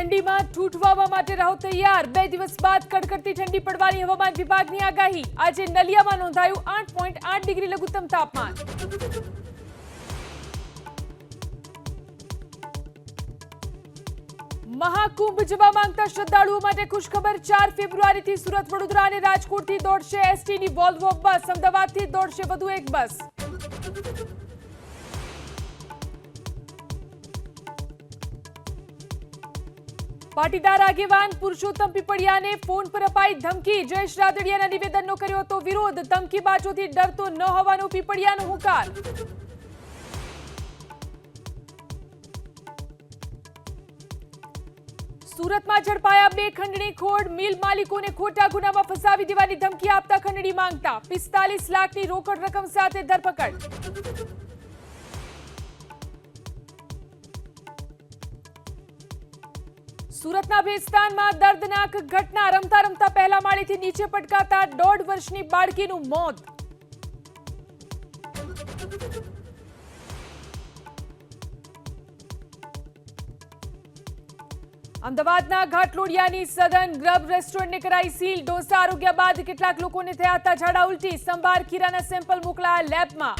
ઠંડીમાં ઠૂઠવાવા માટે રહો તૈયાર। 2 દિવસ બાદ કડકડતી ઠંડી પડવાની હવામાન વિભાગની આગાહી। આજે નલિયામાં નોંધાયું 8.8 ડિગ્રી લઘુત્તમ તાપમાન। મહાકુંભ જવા માંગતા શ્રદ્ધાળુઓ માટે ખુશખબર। 4 ફેબ્રુઆરીથી સુરત, વડોદરા અને રાજકોટથી દોડશે એસટીની વોલ્વો બસ। અમદાવાદથી દોડશે વધુ એક બસ। પાટીદાર આગેવાન પુરુષોત્તમ પીપળિયાને ફોન પર અપાઈ ધમકી। જયેશ રાદડિયાના નિવેદનનો કર્યો હતો વિરોધ। ધમકીબાજોથી ડરતો ન હોવાનો પીપળિયાનો હુંકાર। સુરતમાં ઝડપાયા 2 ખંડણીખોર। મિલ માલિકોને ખોટા ગુનામાં ફસાવી દેવાની ધમકી આપતા ખંડણી માંગતા 45 લાખની રોકડ રકમ સાથે ધરપકડ। સુરતના ભેસ્તાનમાં દર્દનાક ઘટના। રમતા રમતા પહેલા માળેથી નીચે પટકાતા 1.5 વર્ષની બાળકીનું મોત। અમદાવાદના ઘાટલોડિયાની સઘન ગ્રબ રેસ્ટોરન્ટને કરાઈ સીલ। ડોસા આરોગ્ય બાદ કેટલાક લોકોને થયા હતા ઝાડા ઉલટી। સંભાર ખીરાના સેમ્પલ મોકલાયા લેબમાં।